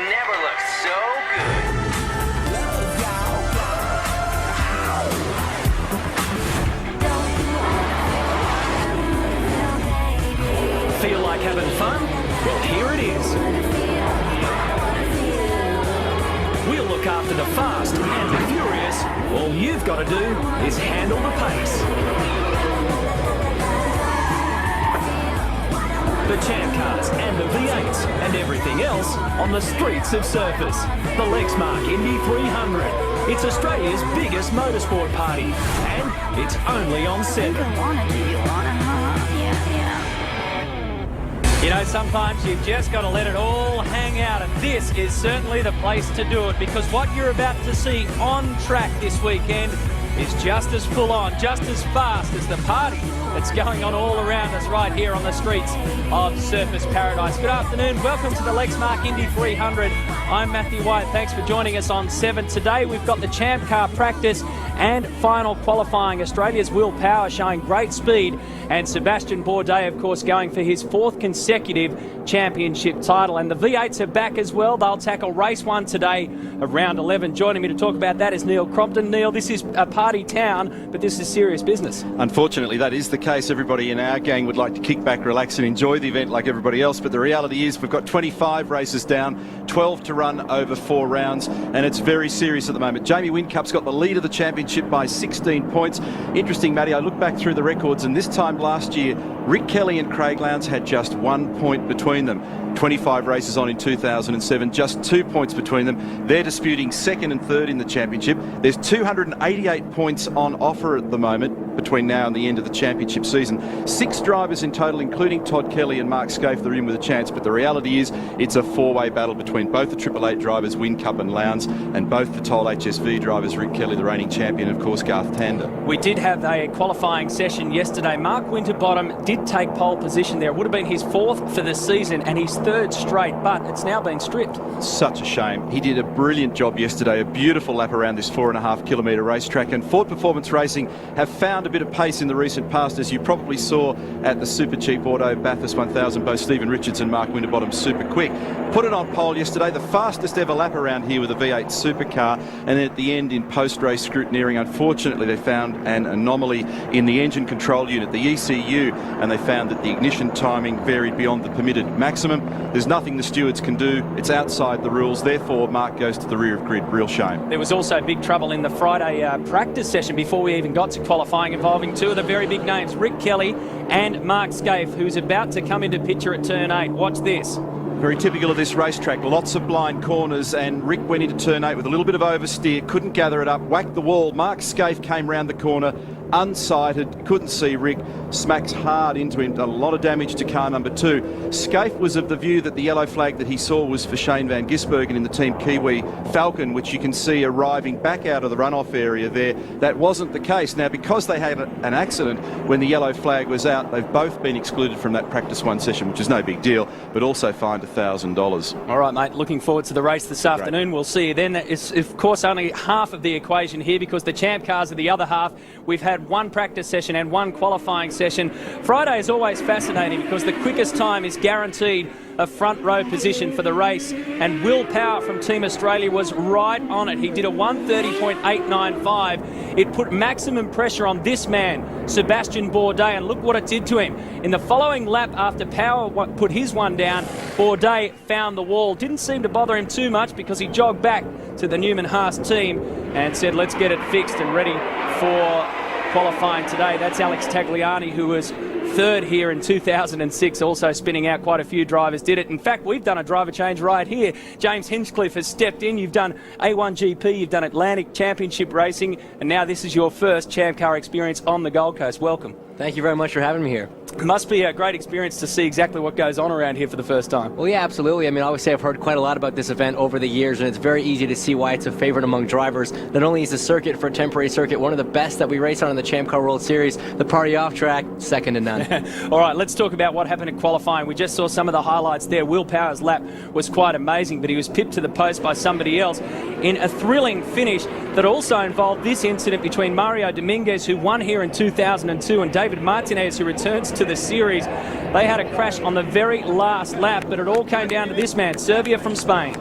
never looked so good. Feel like having fun? Well, here it is. We'll look after the fast and the furious. All you've got to do is handle the pace. The Champ Cars and the V8s and everything else on the streets of Surfers. The Lexmark Indy 300. It's Australia's biggest motorsport party, and it's only on 7. You know, sometimes you've just got to let it all hang out, and this is certainly the place to do it, because what you're about to see on track this weekend is just as full on, just as fast as the party that's going on all around us right here on the streets of Surfers Paradise. Good afternoon, welcome to the Lexmark Indy 300. I'm Matthew White, thanks for joining us on 7. Today we've got the Champ Car practice and final qualifying. Australia's Will Power showing great speed, and Sebastian Bourdais, of course, going for his 4th consecutive championship title. And the V8s are back as well. They'll tackle race 1 today of round 11. Joining me to talk about that is Neil Crompton. Neil, this is a party town, but this is serious business. Unfortunately, that is the case. Everybody in our gang would like to kick back, relax and enjoy the event like everybody else, but the reality is we've got 25 races down, 12 to run over 4 rounds, and it's very serious at the moment. Jamie Whincup's got the lead of the championship by 16 points. Interesting, Matty, I look back through the records, and this time last year, Rick Kelly and Craig Lowndes had just 1 point between them. 25 races on in 2007, just 2 points between them. They're disputing 2nd and 3rd in the championship. There's 288 points on offer at the moment between now and the end of the championship season. 6 drivers in total, including Todd Kelly and Mark Scaife, that are in with a chance, but the reality is it's a 4-way battle between both the Triple Eight drivers, Whincup and Lowndes, and both the Toll HSV drivers, Rick Kelly, the reigning champion, and of course Garth Tander. We did have a qualifying session yesterday. Mark Winterbottom did take pole position there. It would have been his 4th for the season and his 3rd straight, but it's now been stripped. Such a shame. He did a brilliant job yesterday, a beautiful lap around this 4.5 kilometre racetrack, and Ford Performance Racing have found a bit of pace in the recent past, as you probably saw at the Super Cheap Auto Bathurst 1000. Both Stephen Richards and Mark Winterbottom super quick. Put it on pole yesterday, the fastest ever lap around here with a V8 Supercar, and then at the end in post-race scrutineering, unfortunately they found an anomaly in the engine control unit, the ECU, and they found that the ignition timing varied beyond the permitted maximum. There's nothing the stewards can do. It's outside the rules. Therefore, Mark goes to the rear of grid. Real shame. There was also big trouble in the Friday practice session before we even got to qualifying, involving 2 of the very big names, Rick Kelly and Mark Scaife, who's about to come into picture at turn 8. Watch this. Very typical of this racetrack, lots of blind corners, and Rick went into turn 8 with a little bit of oversteer, couldn't gather it up, whacked the wall. Mark Scaife came round the corner, unsighted, couldn't see Rick, smacks hard into him, done a lot of damage to car number 2. Scaife was of the view that the yellow flag that he saw was for Shane van Gisbergen in the Team Kiwi Falcon, which you can see arriving back out of the runoff area there. That wasn't the case. Now, because they had an accident when the yellow flag was out, they've both been excluded from that practice 1 session, which is no big deal, but also fined $1,000. All right, mate, looking forward to the race this afternoon. Great. We'll see you then. It's, of course, only half of the equation here, because the Champ Cars are the other half. We've had 1 practice session and 1 qualifying session. Friday is always fascinating because the quickest time is guaranteed a front row position for the race, and Will Power from Team Australia was right on it. He did a 1:30.895. It put maximum pressure on this man, Sebastian Bourdais, and look what it did to him. In the following lap, after Power put his one down, Bourdais found the wall. Didn't seem to bother him too much, because he jogged back to the Newman Haas team and said, let's get it fixed and ready for qualifying today. That's Alex Tagliani, who was 3rd here in 2006, also spinning out. Quite a few drivers did it. In fact, we've done a driver change right here. James Hinchcliffe has stepped in. You've done A1GP, you've done Atlantic Championship Racing, and now this is your first Champ Car experience on the Gold Coast. Welcome. Thank you very much for having me here. It must be a great experience to see exactly what goes on around here for the first time. Well, yeah, absolutely. I mean, I always say I've heard quite a lot about this event over the years, and it's very easy to see why it's a favorite among drivers. Not only is the circuit, for a temporary circuit, one of the best that we race on in the Champ Car World Series, the party off track, second to none. All right, let's talk about what happened at qualifying. We just saw some of the highlights there. Will Power's lap was quite amazing, but he was pipped to the post by somebody else in a thrilling finish that also involved this incident between Mario Dominguez, who won here in 2002, and David Martinez, who returns to the series. They had a crash on the very last lap, but it all came down to this man, Serbia from Spain.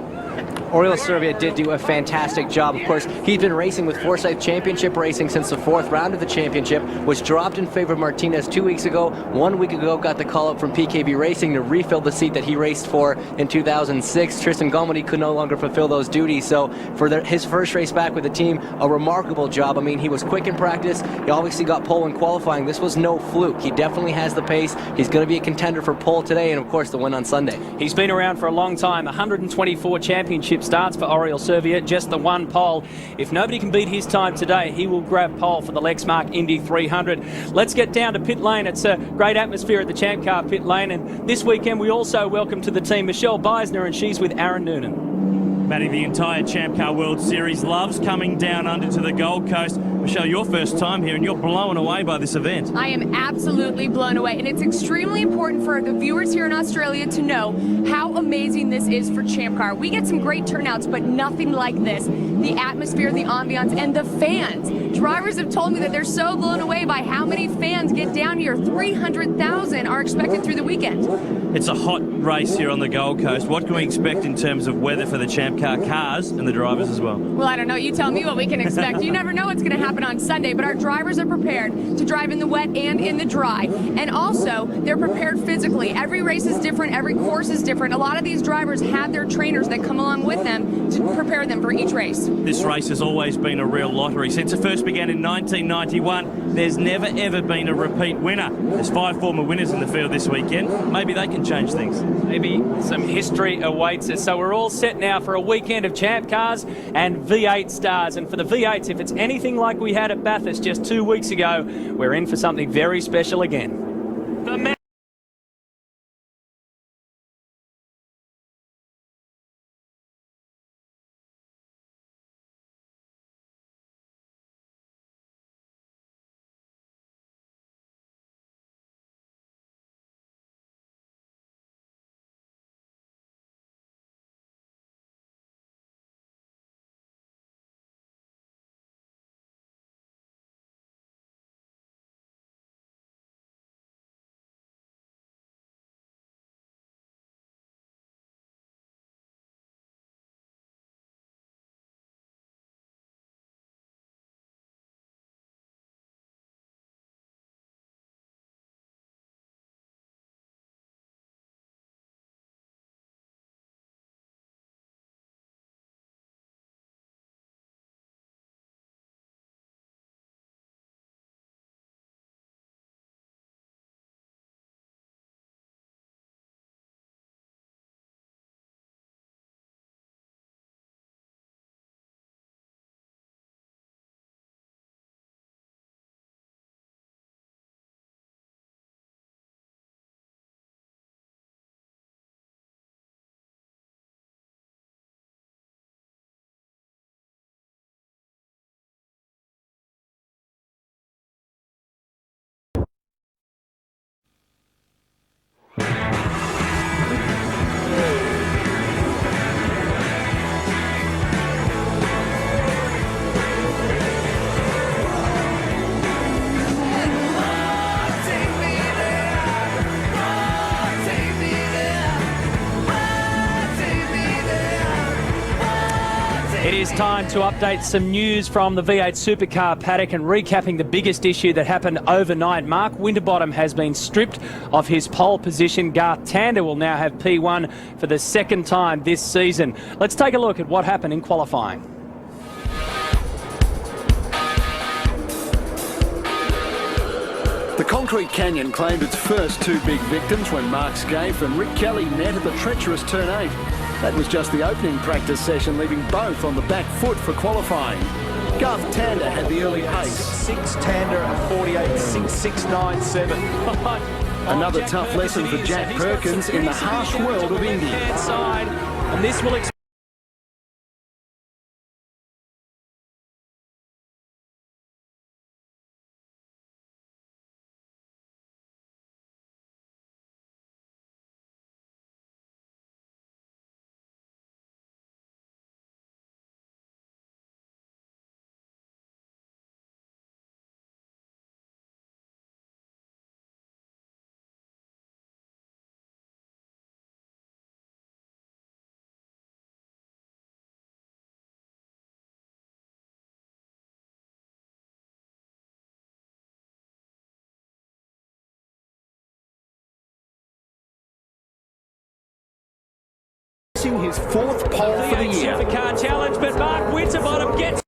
Oriol Servia did do a fantastic job. Of course, he's been racing with Forsyth Championship Racing since the 4th round of the championship, was dropped in favor of Martinez 2 weeks ago. 1 week ago, got the call-up from PKB Racing to refill the seat that he raced for in 2006. Tristan Gomedy could no longer fulfill those duties, so for his first race back with the team, a remarkable job. I mean, he was quick in practice. He obviously got pole in qualifying. This was no fluke. He definitely has the pace. He's going to be a contender for pole today and, of course, the win on Sunday. He's been around for a long time. 124 championship starts for Oriol Servia, just the 1 pole. If nobody can beat his time today, he will grab pole for the Lexmark Indy 300. Let's get down to pit lane. It's a great atmosphere at the Champ Car pit lane, and this weekend we also welcome to the team Michelle Beisner, and she's with Aaron Noonan. Matty, the entire Champ Car World Series loves coming down under to the Gold Coast. Michelle, your first time here and you're blown away by this event. I am absolutely blown away, and it's extremely important for the viewers here in Australia to know how amazing this is for Champ Car. We get some great turnouts, but nothing like this. The atmosphere, the ambiance, and the fans. Drivers have told me that they're so blown away by how many fans get down here. 300,000 are expected through the weekend. It's a hot race here on the Gold Coast. What can we expect in terms of weather for the Champ Car cars and the drivers as well? Well, I don't know. You tell me what we can expect. You never know what's going to happen on Sunday, but our drivers are prepared to drive in the wet and in the dry. And also, they're prepared physically. Every race is different. Every course is different. A lot of these drivers have their trainers that come along with them to prepare them for each race. This race has always been a real lottery. Since it first began in 1991, there's never ever been a repeat winner. There's 5 former winners in the field this weekend. Maybe they can change things. Maybe some history awaits us. So we're all set now for a weekend of Champ Cars and V8 stars. And for the V8s, if it's anything like we had at Bathurst just 2 weeks ago, we're in for something very special again. The It is time to update some news from the V8 Supercar paddock and recapping the biggest issue that happened overnight. Mark Winterbottom has been stripped of his pole position. Garth Tander will now have P1 for the 2nd time this season. Let's take a look at what happened in qualifying. The Concrete Canyon claimed its first 2 big victims when Mark Scaife and Rick Kelly netted the treacherous turn 8. That was just the opening practice session, leaving both on the back foot for qualifying. Garth Tander had the early pace. 6 Tander at 48.6697. Another tough lesson for Jack Perkins in the harsh world of Indy. And this will his fourth pole for the year. Supercar challenge, but Mark Winterbottom gets...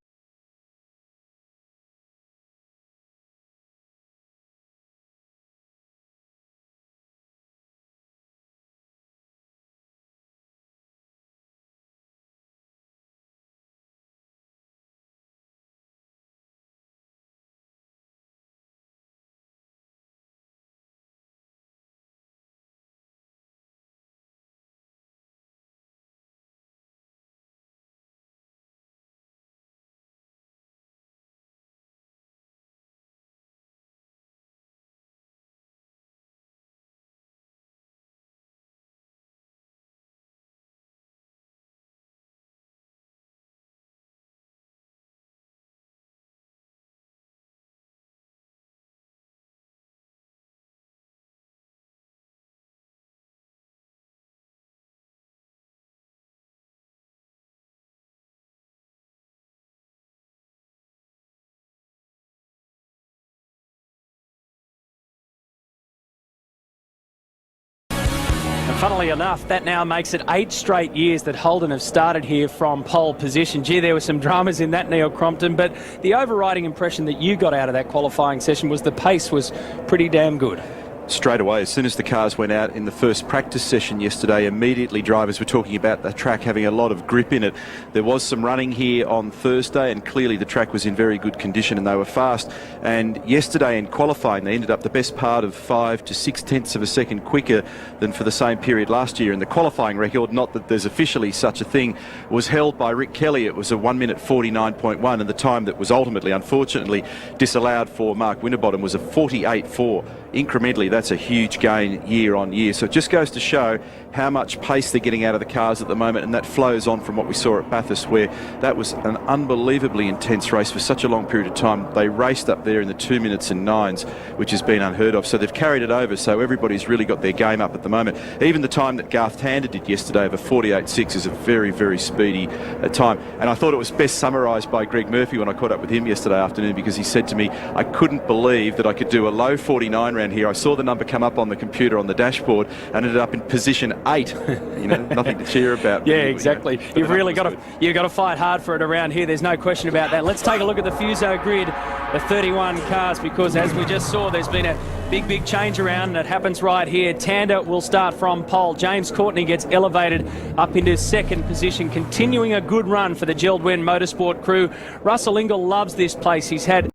Funnily enough, that now makes it 8 straight years that Holden have started here from pole position. Gee, there were some dramas in that, Neil Crompton, but the overriding impression that you got out of that qualifying session was the pace was pretty damn good. Straight away, as soon as the cars went out in the first practice session yesterday, immediately drivers were talking about the track having a lot of grip in it. There was some running here on Thursday, and clearly the track was in very good condition and they were fast. And yesterday in qualifying, they ended up the best part of 5 to 6 tenths of a second quicker than for the same period last year. And the qualifying record, not that there's officially such a thing, was held by Rick Kelly. It was a 1 minute 49.1, and the time that was ultimately, unfortunately, disallowed for Mark Winterbottom was a 48.4. Incrementally, that's a huge gain year on year. So it just goes to show how much pace they're getting out of the cars at the moment, and that flows on from what we saw at Bathurst, where that was an unbelievably intense race for such a long period of time. They raced up there in the 2 minutes and 9s, which has been unheard of. So they've carried it over, so everybody's really got their game up at the moment. Even the time that Garth Tander did yesterday of a 48.6 is a very, very speedy time. And I thought it was best summarised by Greg Murphy when I caught up with him yesterday afternoon, because he said to me, I couldn't believe that I could do a low 49 round here. I saw the number come up on the computer on the dashboard and ended up in position 8. You know, nothing to cheer about. Yeah, exactly. You've really got to fight hard for it around here. There's no question about that. Let's take a look at the Fuso grid, the 31 cars, because as we just saw, there's been a big change around, and it happens right here. Tander will start from pole. James Courtney gets elevated up into second position, continuing a good run for the Geraldwin Motorsport crew. Russell Ingall loves this place. He's had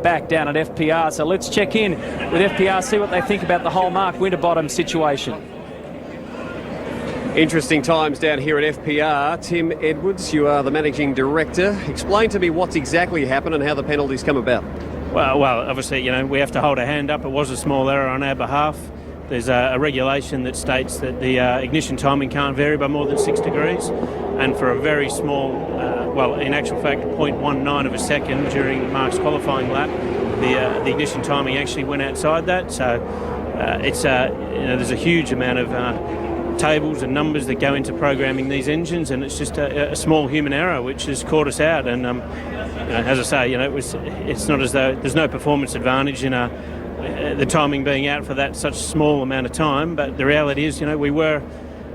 back down at FPR. So let's check in with FPR, see what they think about the whole Mark Winterbottom situation. Interesting times down here at FPR. Tim Edwards, you are the managing director. Explain to me what's exactly happened and how the penalties come about. Well, obviously, you know, we have to hold a hand up. It was a small error on our behalf. There's a regulation that states that the ignition timing can't vary by more than 6 degrees, and for a very small well, in actual fact, 0.19 of a second during Mark's qualifying lap. The ignition timing actually went outside that, so it's there's a huge amount of tables and numbers that go into programming these engines, and it's just a small human error which has caught us out. And as I say, it's not as though there's no performance advantage in the timing being out for that such small amount of time, but the reality is, we were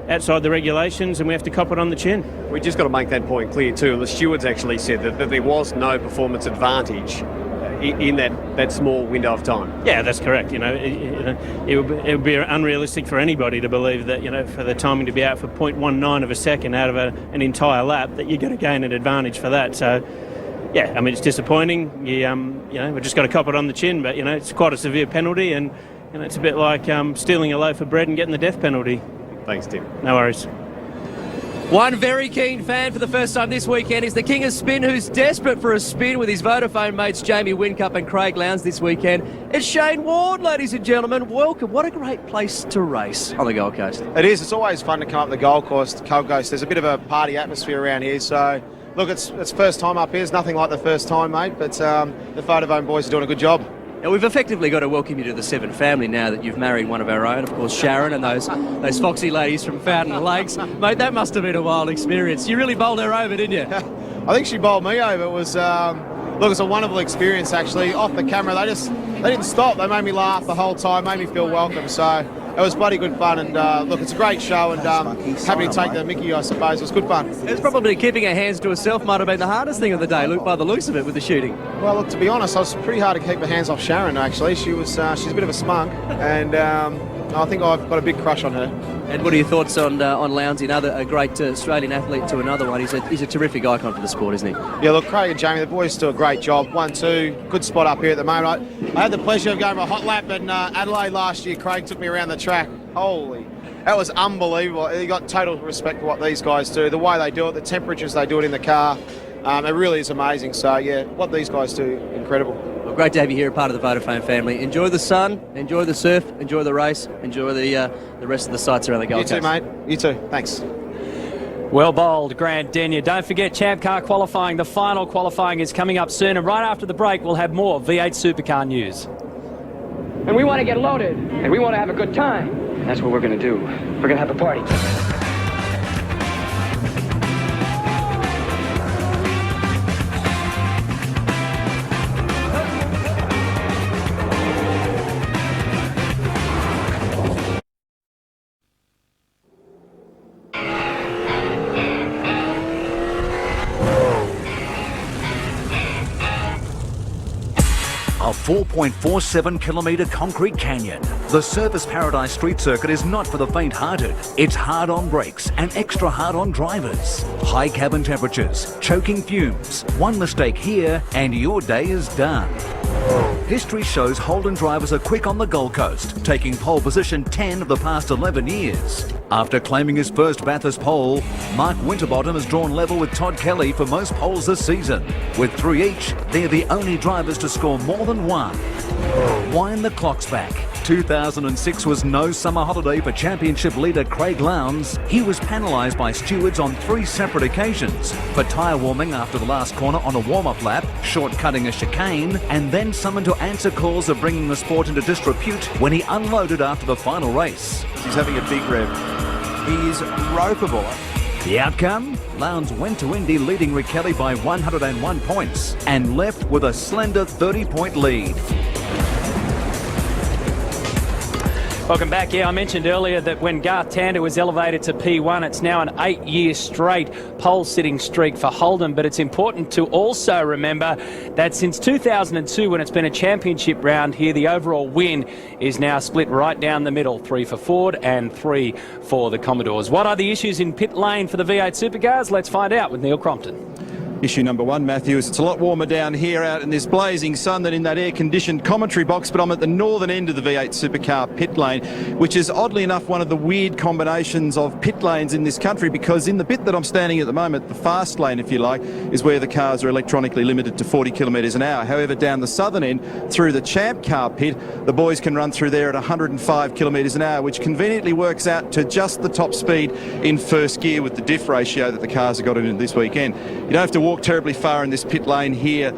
outside the regulations and we have to cop it on the chin. We just got to make that point clear too. The stewards actually said that there was no performance advantage in that small window of time. Yeah, that's correct. It would be unrealistic for anybody to believe that, for the timing to be out for 0.19 of a second out of an entire lap, that you're going to gain an advantage for that. So, yeah, I mean, it's disappointing. We've just got to cop it on the chin, but, it's quite a severe penalty, and, it's a bit like stealing a loaf of bread and getting the death penalty. Thanks, Tim. No worries. One very keen fan for the first time this weekend is the King of Spin, who's desperate for a spin with his Vodafone mates Jamie Whincup and Craig Lowndes this weekend. It's Shane Ward, ladies and gentlemen. Welcome. What a great place to race on the Gold Coast. It is. It's always fun to come up the Gold Coast. There's a bit of a party atmosphere around here, so look, it's first time up here. It's nothing like the first time, mate, but the Vodafone boys are doing a good job. Now, we've effectively got to welcome you to the Seven family now that you've married one of our own, of course, Sharon, and those foxy ladies from Fountain Lakes. Mate, that must have been a wild experience. You really bowled her over, didn't you? I think she bowled me over. It was, it's a wonderful experience, actually. Off the camera, they didn't stop. They made me laugh the whole time, made me feel welcome. So it was bloody good fun. And look, it's a great show, and happy to take the mickey, I suppose. It was good fun. It's probably keeping her hands to herself might have been the hardest thing of the day, by the looks of it, with the shooting. Well, look, to be honest, I was pretty hard to keep my hands off Sharon, actually. She's a bit of a smunk, and I think I've got a big crush on her. And what are your thoughts on Lowndes, a great Australian athlete to another one? He's a terrific icon for the sport, isn't he? Yeah, look, Craig and Jamie, the boys do a great job. 1-2, good spot up here at the moment. I had the pleasure of going for a hot lap in Adelaide last year. Craig took me around the track. Holy, that was unbelievable. You got total respect for what these guys do, the way they do it, the temperatures they do it in the car. It really is amazing. So, yeah, what these guys do, incredible. Well, great to have you here, part of the Vodafone family. Enjoy the sun, enjoy the surf, enjoy the race, enjoy the rest of the sights around the Gold Coast. You too, mate. You too. Thanks. Well bowled, Grant Denyer. Don't forget Champ Car qualifying. The final qualifying is coming up soon, and right after the break, we'll have more V8 Supercar news. And we want to get loaded, and we want to have a good time. That's what we're going to do. We're going to have a party. A 4.47 kilometre concrete canyon. The Surfers Paradise Street Circuit is not for the faint-hearted. It's hard on brakes and extra hard on drivers. High cabin temperatures, choking fumes. One mistake here and your day is done. History shows Holden drivers are quick on the Gold Coast, taking pole position 10 of the past 11 years. After claiming his first Bathurst pole, Mark Winterbottom has drawn level with Todd Kelly for most poles this season. With 3 each, they're the only drivers to score more than one. Wind the clocks back. 2006 was no summer holiday for championship leader Craig Lowndes. He was penalised by stewards on 3 separate occasions for tyre warming after the last corner on a warm-up lap, short-cutting a chicane, and then summoned to answer calls of bringing the sport into disrepute when he unloaded after the final race. He's having a big rev. He is ropeable. The outcome? Lowndes went to Indy leading Rick Kelly by 101 points and left with a slender 30-point lead. Welcome back. Yeah, I mentioned earlier that when Garth Tander was elevated to P1, it's now an 8-year straight pole-sitting streak for Holden. But it's important to also remember that since 2002, when it's been a championship round here, the overall win is now split right down the middle, 3 for Ford and 3 for the Commodores. What are the issues in pit lane for the V8 Supercars? Let's find out with Neil Crompton. Issue number 1, Matthew, is it's a lot warmer down here out in this blazing sun than in that air-conditioned commentary box, but I'm at the northern end of the V8 Supercar pit lane, which is oddly enough one of the weird combinations of pit lanes in this country, because in the bit that I'm standing at the moment, the fast lane, if you like, is where the cars are electronically limited to 40 kilometres an hour. However, down the southern end, through the Champ Car pit, the boys can run through there at 105 kilometres an hour, which conveniently works out to just the top speed in first gear with the diff ratio that the cars have got in this weekend. You don't have to walk terribly far in this pit lane here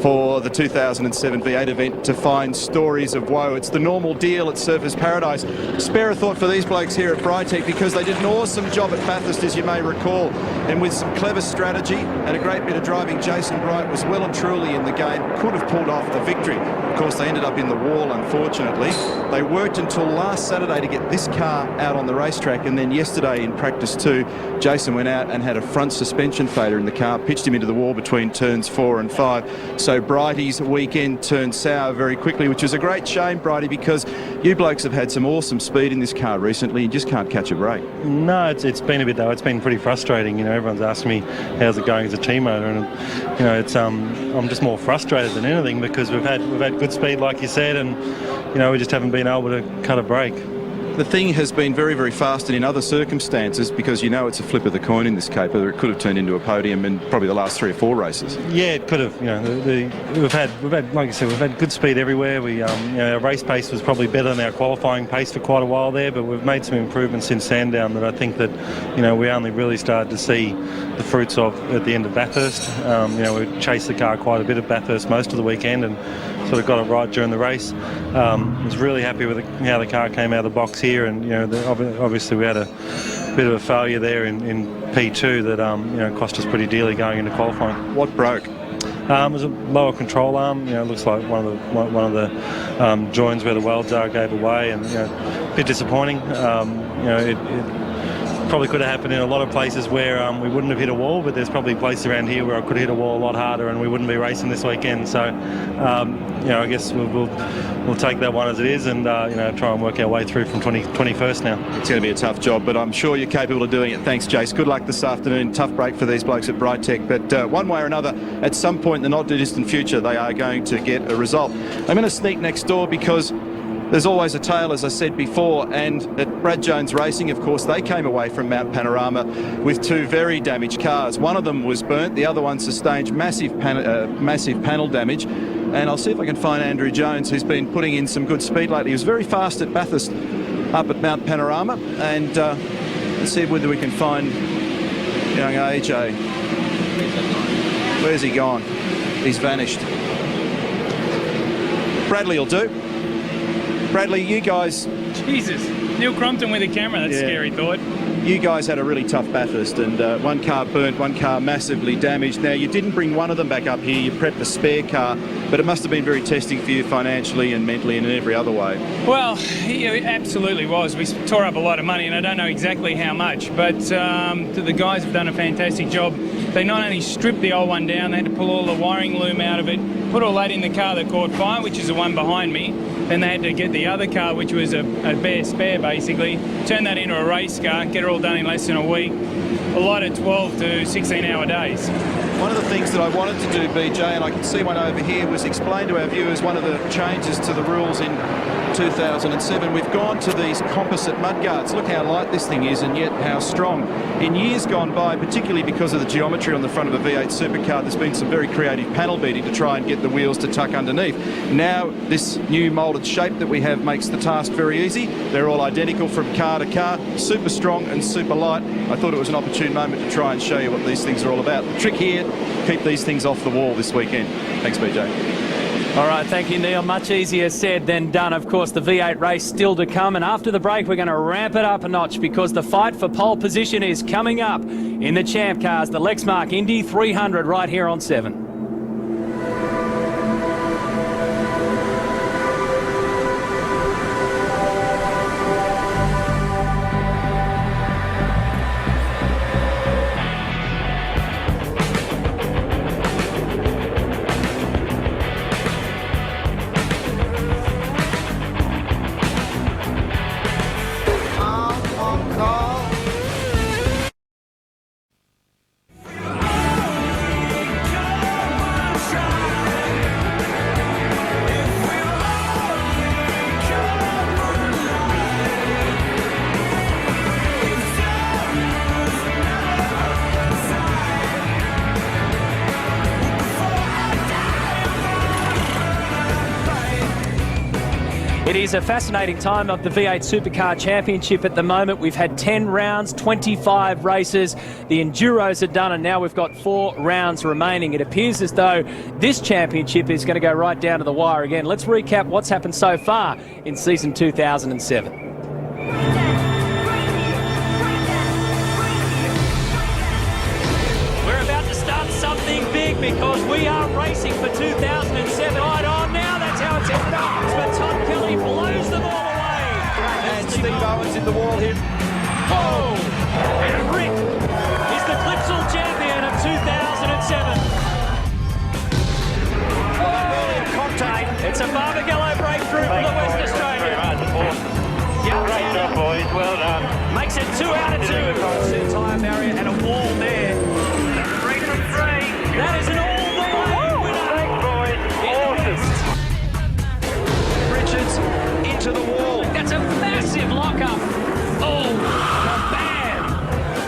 for the 2007 V8 event to find stories of woe. It's the normal deal at Surfers Paradise. Spare a thought for these blokes here at Brytech, because they did an awesome job at Bathurst, as you may recall, and with some clever strategy and a great bit of driving, Jason Bright was well and truly in the game, could have pulled off the victory. Of course, they ended up in the wall, unfortunately. They worked until last Saturday to get this car out on the racetrack, and then yesterday in practice 2, Jason went out and had a front suspension failure in the car, pitched him into the wall between turns 4 and 5. So Brighty's weekend turned sour very quickly, which is a great shame, Brighty, because you blokes have had some awesome speed in this car recently and just can't catch a break. No, it's been a bit, though. It's been pretty frustrating. You know, everyone's asking me how's it going as a team owner, and you know, it's I'm just more frustrated than anything, because we've had good speed, like you said, and you know, we just haven't been able to cut a break. The thing has been very, very fast, and in other circumstances, because you know it's a flip of the coin in this caper, it could have turned into a podium in probably the last 3 or 4 races. Yeah, it could have. You know, we've had, like I said, we've had good speed everywhere. We, you know, our race pace was probably better than our qualifying pace for quite a while there, but we've made some improvements since Sandown that I think that, you know, we only really started to see the fruits of at the end of Bathurst. You know, we chased the car quite a bit at Bathurst most of the weekend, and sort of got it right during the race. Was really happy with how the car came out of the box here, and you know, obviously we had a bit of a failure there in P2 that you know, cost us pretty dearly going into qualifying. What broke? It was a lower control arm. You know, it looks like one of the joins where the welds are gave away, and you know, a bit disappointing. You know, it probably could have happened in a lot of places where we wouldn't have hit a wall, but there's probably places around here where I could have hit a wall a lot harder and we wouldn't be racing this weekend. So, you know, I guess we'll take that one as it is, and you know, try and work our way through from 21st now. It's going to be a tough job, but I'm sure you're capable of doing it. Thanks, Jace. Good luck this afternoon. Tough break for these blokes at Brytech, but one way or another, at some point in the not too distant future, they are going to get a result. I'm going to sneak next door because there's always a tale, as I said before, and at Brad Jones Racing, of course, they came away from Mount Panorama with 2 very damaged cars. One of them was burnt, the other one sustained massive panel damage. And I'll see if I can find Andrew Jones, who's been putting in some good speed lately. He was very fast at Bathurst up at Mount Panorama, and let's see whether we can find young AJ. Where's he gone? He's vanished. Bradley will do. Bradley, you guys... Jesus, Neil Crompton with a camera, that's a scary thought. You guys had a really tough Bathurst, and one car burnt, one car massively damaged. Now, you didn't bring one of them back up here, you prepped a spare car, but it must have been very testing for you financially and mentally and in every other way. Well, yeah, it absolutely was. We tore up a lot of money, and I don't know exactly how much, but the guys have done a fantastic job. They not only stripped the old one down, they had to pull all the wiring loom out of it, put all that in the car that caught fire, which is the one behind me. Then they had to get the other car, which was a bare spare basically, turn that into a race car, get it all done in less than a week. A lot of 12 to 16-hour days. One of the things that I wanted to do, BJ, and I can see one over here, was explain to our viewers one of the changes to the rules in 2007. We've gone to these composite mudguards. Look how light this thing is and yet how strong. In years gone by, particularly because of the geometry on the front of a V8 Supercar, there's been some very creative panel beating to try and get the wheels to tuck underneath. Now, this new moulded shape that we have makes the task very easy. They're all identical from car to car, super strong and super light. I thought it was an opportune moment to try and show you what these things are all about. The trick here, keep these things off the wall this weekend. Thanks, BJ. All right, thank you, Neil. Much easier said than done. Of course, the V8 race still to come, and after the break, we're going to ramp it up a notch because the fight for pole position is coming up in the Champ Cars, the Lexmark Indy 300 right here on 7. It is a fascinating time of the V8 Supercar Championship at the moment. We've had 10 rounds, 25 races. The Enduros are done, and now we've got 4 rounds remaining. It appears as though this championship is going to go right down to the wire again. Let's recap what's happened so far in season 2007. We're about to start something big because we are racing for 2007. Right on now, that's how it's ended up. But Todd Kelly blows them all away. And Steve Owens in the wall here. Oh! And Rick is the Clipsal champion of 2007. Whoa! Contact. It's a Barbagallo breakthrough for the West Australian. Yeah, great job, boys. Well done. Makes it 2 out of 2. The tyre barrier and a wall there. 3 from 3. That is an all-the-way winner. Thanks, boys. Awesome. Richards into the wall. That's a massive lock-up. Oh, bam!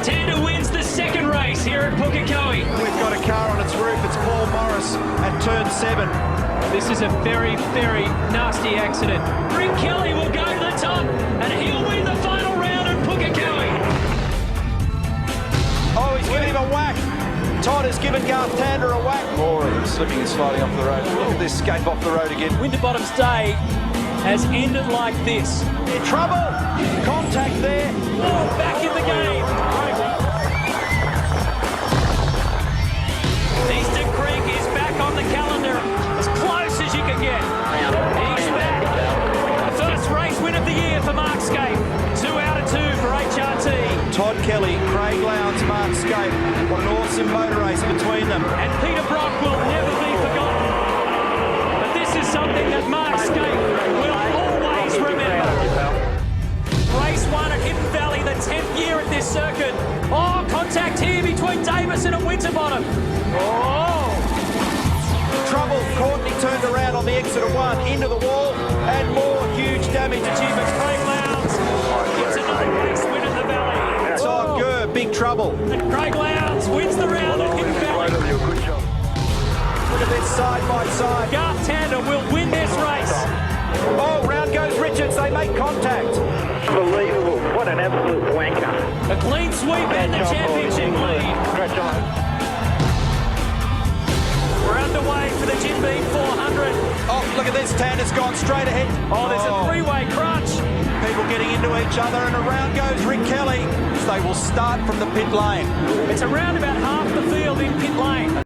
Tander wins the second race here at Pukekohe. We've got a car on its roof. It's Paul Morris at turn 7. This is a very, very nasty accident. Rick Kelly will go to the top, and he'll win the final round at Pukekohe. Oh, he's giving him a whack. Todd has given Garth Tander a whack. More of him slipping and sliding off the road. Look at this escape off the road again. Winterbottom's day has ended like this. In trouble. Contact there. Oh, back in the game. Eastern Creek is back on the calendar, as close as you can get. He's back. The first race win of the year for Mark Scape. 2 out of 2 for HRT. Todd Kelly, Craig Lowndes, Mark Scape. What an awesome motor race between them. And Peter Brock will never be forgotten. But this is something that Mark Scape will always remember. Race 1 at Hidden Valley, the 10th year at this circuit. Oh, contact here between Davison and Winterbottom. Oh! Trouble. Courtney turned around on the exit of 1 into the wall, and more huge damage achievements. Craig Lowndes gets another race win in the Valley. Todd Gurr, big trouble. And Craig Lowndes wins the round at Hidden Valley. Look at this side by side. Garth Tander will win this race. Oh, round goes Richards. They make contact. Unbelievable. What an absolute wanker. A clean sweep and the championship lead. We're underway for the Jim Beam 400. Oh, look at this. Tander's gone straight ahead. Oh, there's a three-way crunch. People getting into each other, and around goes Rick Kelly. They will start from the pit lane. It's around about half the field in pit lane.